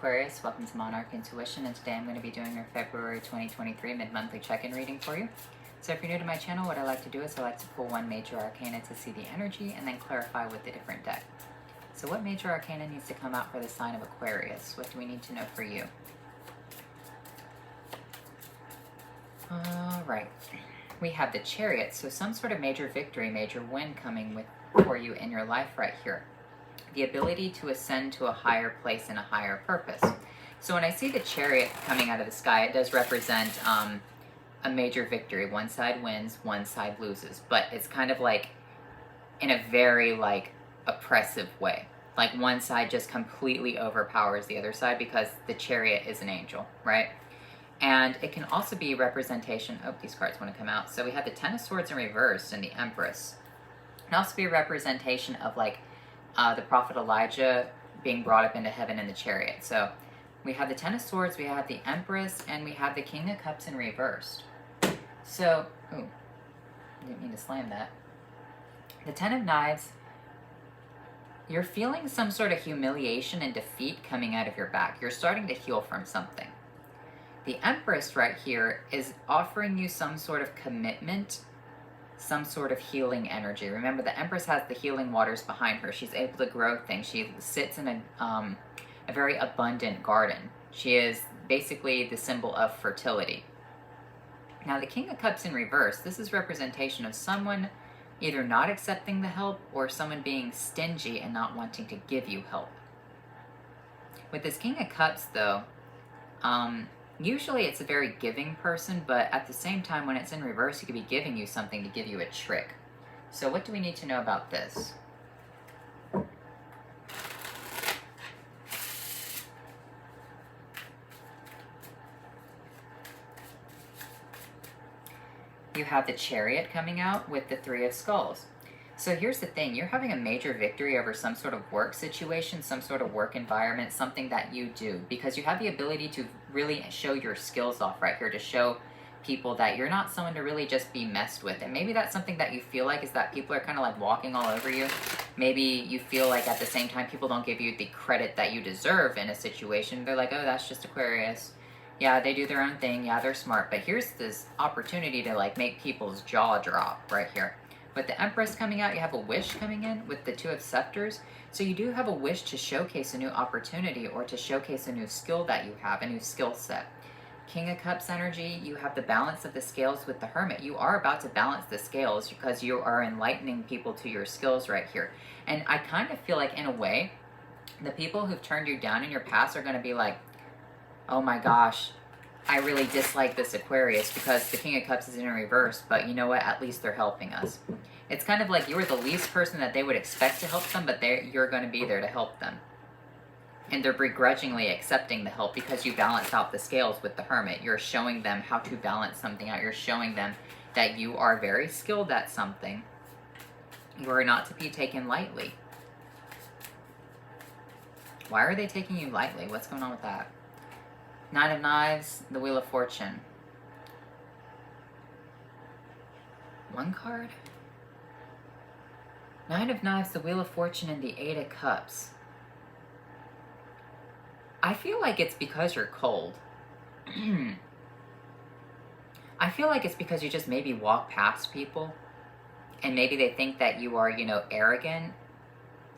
Aquarius, welcome to Monarch Intuition, and today I'm going to be doing your February 2023 mid-monthly check-in reading for you. So if you're new to my channel, what I like to do is I like to pull one major arcana to see the energy and then clarify with the different deck. So what major arcana needs to come out for the sign of Aquarius? What do we need to know for you? Alright, we have the Chariot, so some sort of major victory, major win coming for you in your life right here. The ability to ascend to a higher place and a higher purpose. So when I see the Chariot coming out of the sky, it does represent a major victory. One side wins, one side loses. But it's kind of like in a very oppressive way. Like one side just completely overpowers the other side because the Chariot is an angel, right? And it can also be representation, oh, these cards want to come out. So we have the Ten of Swords in reverse and the Empress. It can also be a representation of the prophet Elijah being brought up into heaven in the Chariot. So we have the Ten of Swords, we have the Empress, and we have the King of Cups in reversed. So, oh, didn't mean to slam that. The Ten of Knives, you're feeling some sort of humiliation and defeat coming out of your back. You're starting to heal from something. The Empress right here is offering you some sort of commitment, some sort of healing energy. Remember, the Empress has the healing waters behind her. She's able to grow things. She sits in a very abundant garden. She is basically the symbol of fertility. Now, the King of Cups in reverse, this is representation of someone either not accepting the help or someone being stingy and not wanting to give you help. With this King of Cups, though, usually it's a very giving person, but at the same time, when it's in reverse, he could be giving you something to give you a trick. So what do we need to know about this? You have the Chariot coming out with the Three of Skulls. So here's the thing, you're having a major victory over some sort of work situation, some sort of work environment, something that you do, because you have the ability to really show your skills off right here, to show people that you're not someone to really just be messed with. And maybe that's something that you feel like is that people are kind of walking all over you. Maybe you feel like at the same time people don't give you the credit that you deserve in a situation. They're like, oh, that's just Aquarius. Yeah, they do their own thing. Yeah, they're smart. But here's this opportunity to make people's jaw drop right here. With the Empress coming out, you have a wish coming in with the Two of Scepters. So you do have a wish to showcase a new opportunity or to showcase a new skill that you have, a new skill set. King of Cups energy, you have the balance of the scales with the Hermit. You are about to balance the scales because you are enlightening people to your skills right here. And I kind of feel like, in a way, the people who've turned you down in your past are going to be like, oh my gosh, I really dislike this Aquarius because the King of Cups is in reverse, but you know what? At least they're helping us. It's kind of like you were the least person that they would expect to help them, but you're going to be there to help them. And they're begrudgingly accepting the help because you balance out the scales with the Hermit. You're showing them how to balance something out. You're showing them that you are very skilled at something. You are not to be taken lightly. Why are they taking you lightly? What's going on with that? Nine of Knives, the Wheel of Fortune. One card? Nine of Knives, the Wheel of Fortune, and the Eight of Cups. I feel like it's because you're cold. I feel like it's because you just maybe walk past people and maybe they think that you are, arrogant.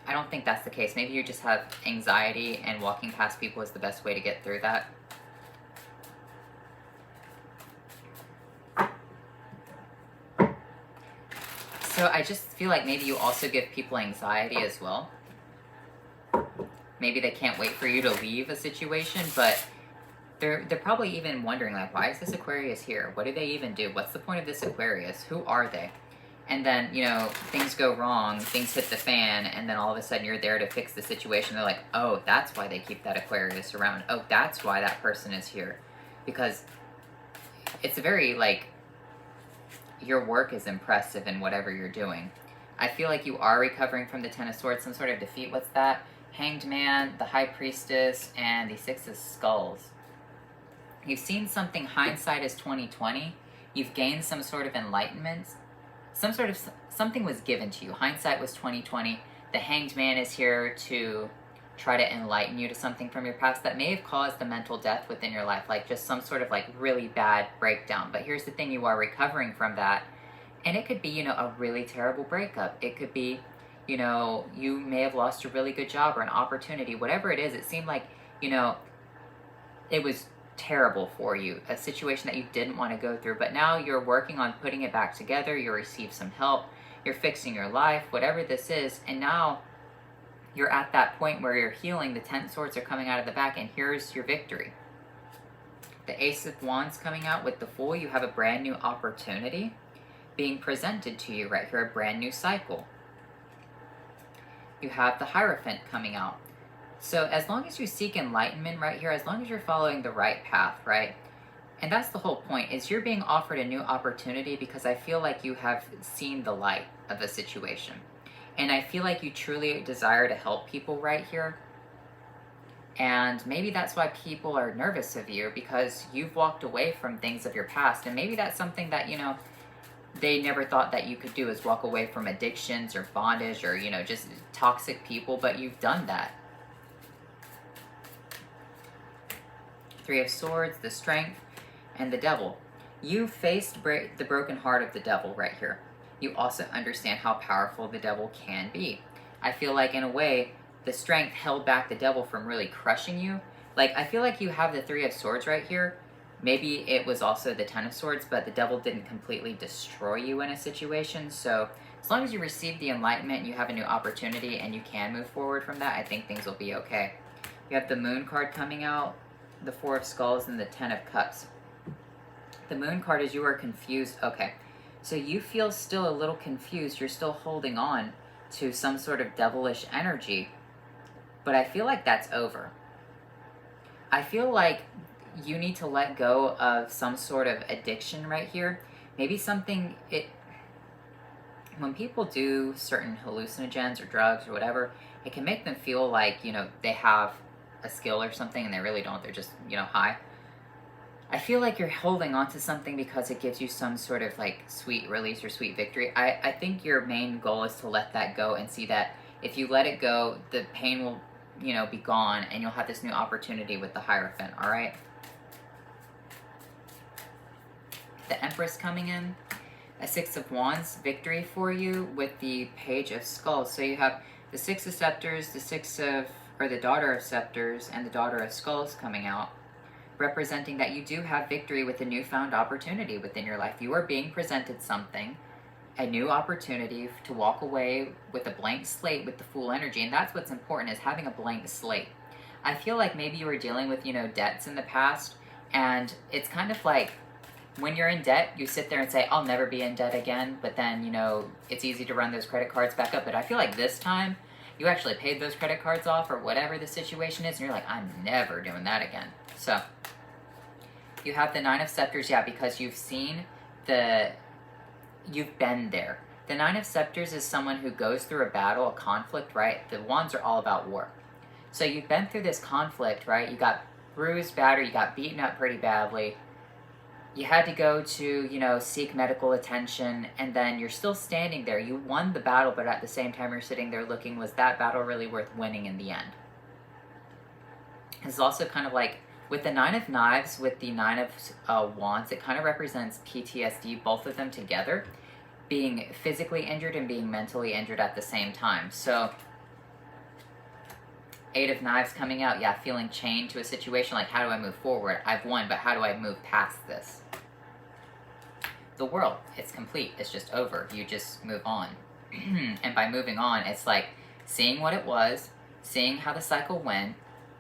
I don't think that's the case. Maybe you just have anxiety and walking past people is the best way to get through that. So I just feel like maybe you also give people anxiety as well. Maybe they can't wait for you to leave a situation, but they're probably even wondering, why is this Aquarius here? What do they even do? What's the point of this Aquarius? Who are they? And then, things go wrong, things hit the fan, and then all of a sudden you're there to fix the situation. They're like, oh, that's why they keep that Aquarius around. Oh, that's why that person is here. Because it's a very, your work is impressive in whatever you're doing. I feel like you are recovering from the Ten of Swords, some sort of defeat. What's that? Hanged Man, the High Priestess, and the Six of Skulls. You've seen something, hindsight is 20/20. You've gained some sort of enlightenment. Something was given to you. Hindsight was 20/20. The Hanged Man is here to try to enlighten you to something from your past that may have caused the mental death within your life, like just some sort of like really bad breakdown. But here's the thing, you are recovering from that. And it could be, a really terrible breakup. It could be, you may have lost a really good job or an opportunity. Whatever it is, it seemed like, it was terrible for you, a situation that you didn't want to go through. But now you're working on putting it back together. You received some help. You're fixing your life, whatever this is. And now you're at that point where you're healing. The 10 swords are coming out of the back, and here's your victory. The Ace of Wands coming out with the Fool. You have a brand new opportunity being presented to you right here, a brand new cycle. You have the Hierophant coming out. So as long as you seek enlightenment right here, as long as you're following the right path, right? And that's the whole point, is you're being offered a new opportunity because I feel like you have seen the light of a situation. And I feel like you truly desire to help people right here. And maybe that's why people are nervous of you, because you've walked away from things of your past. And maybe that's something that, they never thought that you could do, is walk away from addictions or bondage or, just toxic people, but you've done that. Three of Swords, the Strength, and the Devil. You faced the broken heart of the devil right here. You also understand how powerful the devil can be. I feel like in a way, the Strength held back the devil from really crushing you. Like, I feel like you have the Three of Swords right here. Maybe it was also the Ten of Swords, but the devil didn't completely destroy you in a situation. So as long as you receive the enlightenment, you have a new opportunity, and you can move forward from that, I think things will be okay. You have the Moon card coming out, the Four of Skulls, and the Ten of Cups. The Moon card is you are confused. Okay, so you feel still a little confused. You're still holding on to some sort of devilish energy, but I feel like that's over. I feel like you need to let go of some sort of addiction right here. Maybe something, when people do certain hallucinogens or drugs or whatever, it can make them feel like, they have a skill or something, and they really don't. They're just, high. I feel like you're holding on to something because it gives you some sort of like sweet release or sweet victory. I think your main goal is to let that go and see that if you let it go, the pain will, be gone, and you'll have this new opportunity with the Hierophant, all right? The Empress coming in, a Six of Wands victory for you with the Page of Skulls. So you have the Six of Scepters, the Daughter of Scepters, and the Daughter of Skulls coming out, representing that you do have victory with a newfound opportunity within your life. You are being presented something, a new opportunity to walk away with a blank slate with the Fool energy, and that's what's important, is having a blank slate. I feel like maybe you were dealing with, debts in the past, and it's kind of like, when you're in debt, you sit there and say, I'll never be in debt again, but then, it's easy to run those credit cards back up. But I feel like this time, you actually paid those credit cards off or whatever the situation is, and you're like, I'm never doing that again. So, you have the Nine of Scepters, yeah, because you've been there. The Nine of Scepters is someone who goes through a battle, a conflict, right? The Wands are all about war. So you've been through this conflict, right? You got bruised, battered, you got beaten up pretty badly. You had to go to, seek medical attention, and then you're still standing there. You won the battle, but at the same time you're sitting there looking, was that battle really worth winning in the end? It's also kind of like, with the Nine of Knives, with the Nine of Wands, it kind of represents PTSD, both of them together, being physically injured and being mentally injured at the same time. So, Eight of Knives coming out, yeah, feeling chained to a situation, like, how do I move forward? I've won, but how do I move past this? The World, it's complete, it's just over, you just move on. And by moving on, it's like seeing what it was, seeing how the cycle went,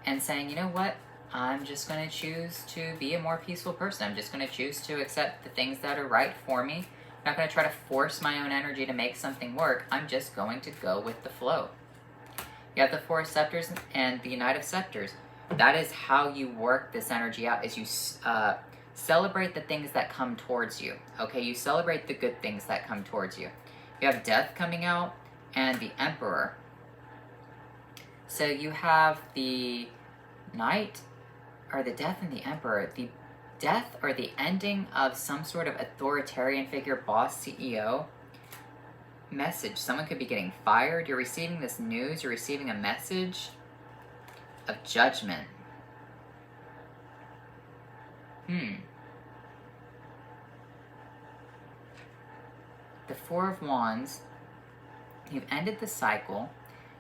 and saying, you know what, I'm just going to choose to be a more peaceful person. I'm just going to choose to accept the things that are right for me. I'm not going to try to force my own energy to make something work. I'm just going to go with the flow. You have the Four of Scepters and the Knight of Scepters. That is how you work this energy out, is you celebrate the things that come towards you. Okay, you celebrate the good things that come towards you. You have Death coming out and the Emperor. So you have the Knight, or the Death and the Emperor. The Death or the ending of some sort of authoritarian figure, boss, CEO, message. Someone could be getting fired. You're receiving this news. You're receiving a message of Judgment. The Four of Wands. You've ended the cycle.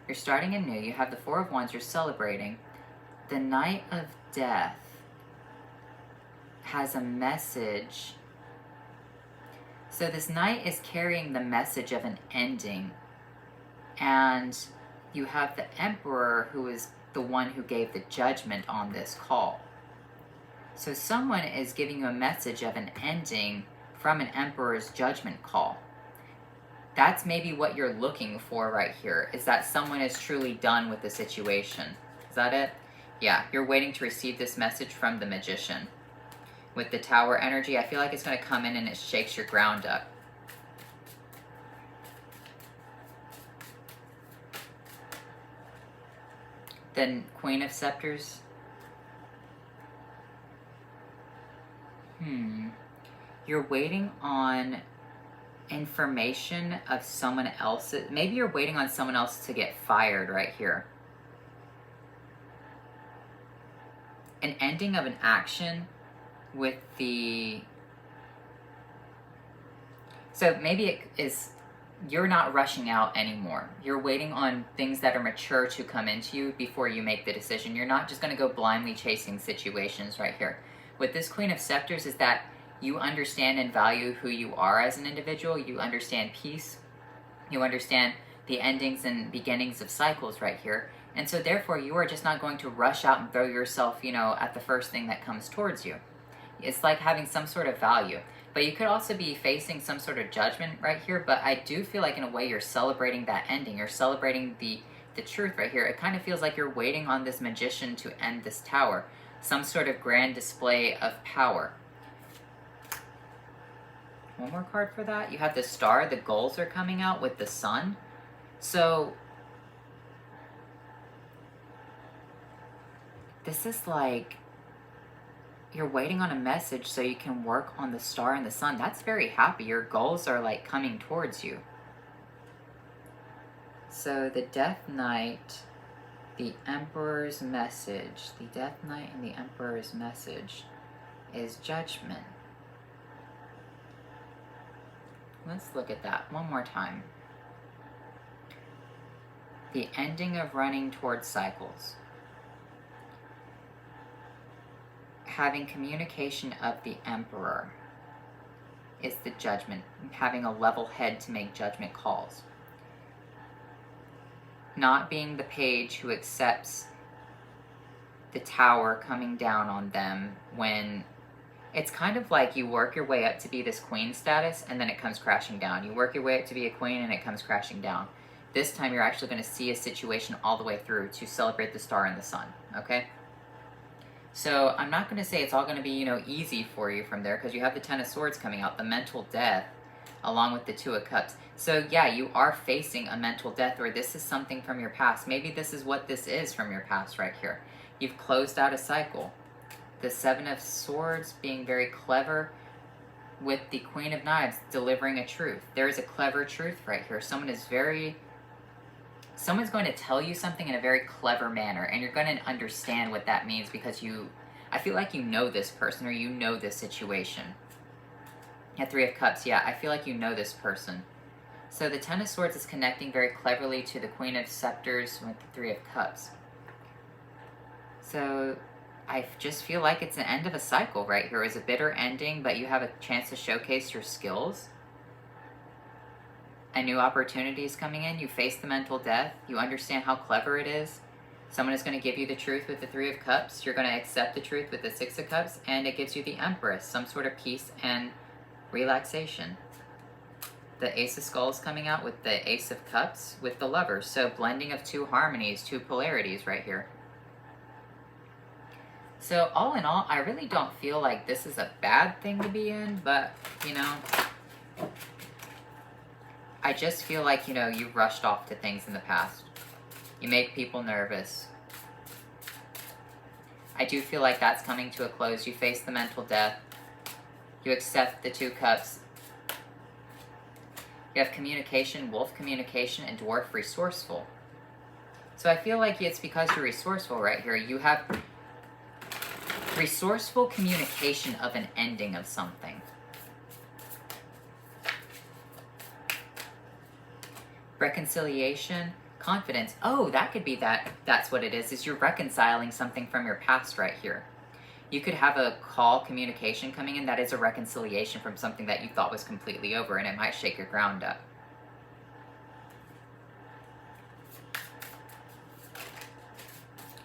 You're starting anew. You have the Four of Wands. You're celebrating. The Knight of Death has a message. So this Knight is carrying the message of an ending. And you have the Emperor, who is the one who gave the judgment on this call. So someone is giving you a message of an ending from an Emperor's judgment call. That's maybe what you're looking for right here, is that someone is truly done with the situation. Is that it? Yeah, you're waiting to receive this message from the Magician. With the Tower energy, I feel like it's going to come in and it shakes your ground up. Then Queen of Scepters. You're waiting on information of someone else. Maybe you're waiting on someone else to get fired right here. An ending of an action with the... So maybe it is... You're not rushing out anymore. You're waiting on things that are mature to come into you before you make the decision. You're not just going to go blindly chasing situations right here. With this Queen of Scepters is that you understand and value who you are as an individual. You understand peace. You understand the endings and beginnings of cycles right here. And so therefore you are just not going to rush out and throw yourself, at the first thing that comes towards you. It's like having some sort of value. But you could also be facing some sort of judgment right here. But I do feel like in a way you're celebrating that ending. You're celebrating the truth right here. It kind of feels like you're waiting on this Magician to end this tower. Some sort of grand display of power. One more card for that. You have the Star. The goals are coming out with the Sun. So this is like you're waiting on a message so you can work on the Star and the Sun. That's very happy. Your goals are like coming towards you. So the Death Knight, the Emperor's message. The Death Knight and the Emperor's message is judgment. Let's look at that one more time. The ending of running towards cycles. Having communication of the Emperor is the judgment. Having a level head to make judgment calls. Not being the page who accepts the tower coming down on them when it's kind of like you work your way up to be this queen status and then it comes crashing down. You work your way up to be a queen and it comes crashing down. This time you're actually going to see a situation all the way through to celebrate the Star and the Sun, okay? So I'm not going to say it's all going to be, easy for you from there because you have the Ten of Swords coming out, the mental death, along with the Two of Cups. So yeah, you are facing a mental death, or this is something from your past. Maybe this is what this is from your past right here. You've closed out a cycle. The Seven of Swords being very clever with the Queen of Knives delivering a truth. There is a clever truth right here. Someone's going to tell you something in a very clever manner, and you're going to understand what that means because I feel like you know this person or you know this situation. Yeah, Three of Cups, yeah, I feel like you know this person. So the Ten of Swords is connecting very cleverly to the Queen of Scepters with the Three of Cups. So I just feel like it's the end of a cycle right here. It's a bitter ending, but you have a chance to showcase your skills. A new opportunity is coming in. You face the mental death. You understand how clever it is. Someone is going to give you the truth with the Three of Cups. You're going to accept the truth with the Six of Cups. And it gives you the Empress, some sort of peace and relaxation. The Ace of Skulls coming out with the Ace of Cups with the Lovers. So blending of two harmonies, two polarities right here. So all in all, I really don't feel like this is a bad thing to be in, but, I just feel like, you rushed off to things in the past. You make people nervous. I do feel like that's coming to a close. You face the mental death. You accept the Two Cups. You have communication, wolf communication, and dwarf resourceful. So I feel like it's because you're resourceful right here. You have resourceful communication of an ending of something. Reconciliation, confidence. Oh, that could be that. That's what it is you're reconciling something from your past right here. You could have a call communication coming in that is a reconciliation from something that you thought was completely over, and it might shake your ground up.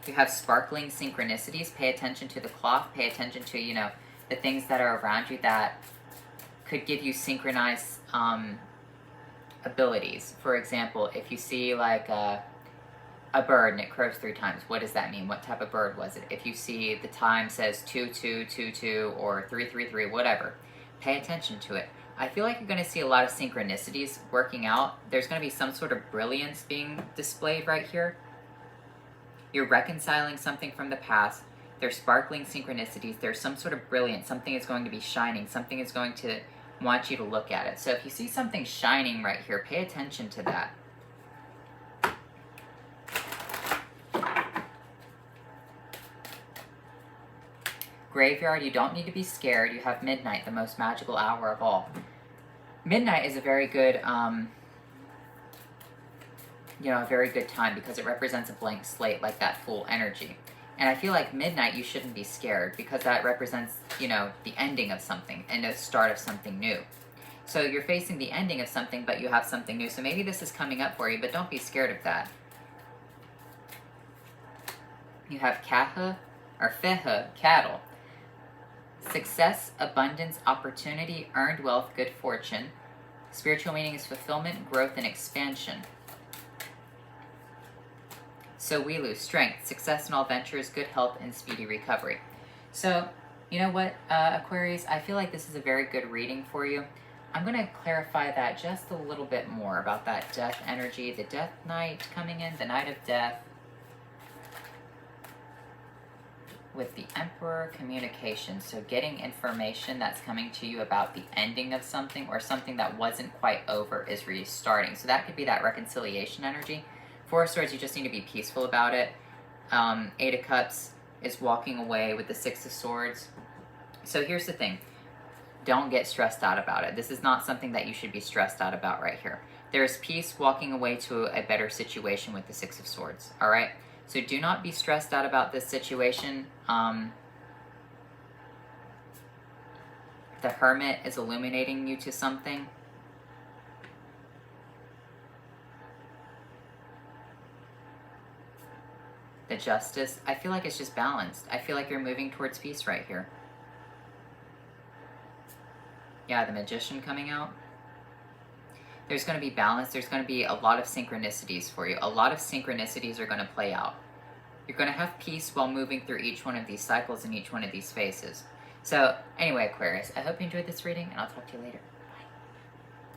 You have sparkling synchronicities. Pay attention to the cloth. Pay attention to, you know, the things that are around you that could give you synchronized abilities. For example, if you see like a bird and it crows 3 times, what does that mean? What type of bird was it? If you see the time says 2222 or 333, whatever, pay attention to it. I feel like you're going to see a lot of synchronicities working out. There's going to be some sort of brilliance being displayed right here. You're reconciling something from the past. There's sparkling synchronicities. There's some sort of brilliance. Something is going to be shining. Something is going to want you to look at it. So if you see something shining right here, pay attention to that. Graveyard, you don't need to be scared. You have midnight, the most magical hour of all. Midnight is a very good, a very good time because it represents a blank slate, like that full energy. And I feel like midnight, you shouldn't be scared because that represents, the ending of something and the start of something new. So you're facing the ending of something, but you have something new. So maybe this is coming up for you, but don't be scared of that. You have kaha or feha, cattle. Success, abundance, opportunity, earned wealth, good fortune. Spiritual meaning is fulfillment, growth, and expansion. So we lose strength, success in all ventures, good health, and speedy recovery. So, you know what, Aquarius? I feel like this is a very good reading for you. I'm going to clarify that just a little bit more about that death energy, the death night coming in, the night of death. With the Emperor, communication. So getting information that's coming to you about the ending of something or something that wasn't quite over is restarting. So that could be that reconciliation energy. 4 of Swords, you just need to be peaceful about it. 8 of Cups is walking away with the 6 of Swords. So here's the thing. Don't get stressed out about it. This is not something that you should be stressed out about right here. There's peace walking away to a better situation with the 6 of Swords. All right? So do not be stressed out about this situation. The Hermit is illuminating you to something. The Justice, I feel like it's just balanced. I feel like you're moving towards peace right here. Yeah, the Magician coming out. There's going to be balance. There's going to be a lot of synchronicities for you. A lot of synchronicities are going to play out. You're going to have peace while moving through each one of these cycles and each one of these phases. So anyway, Aquarius, I hope you enjoyed this reading, and I'll talk to you later.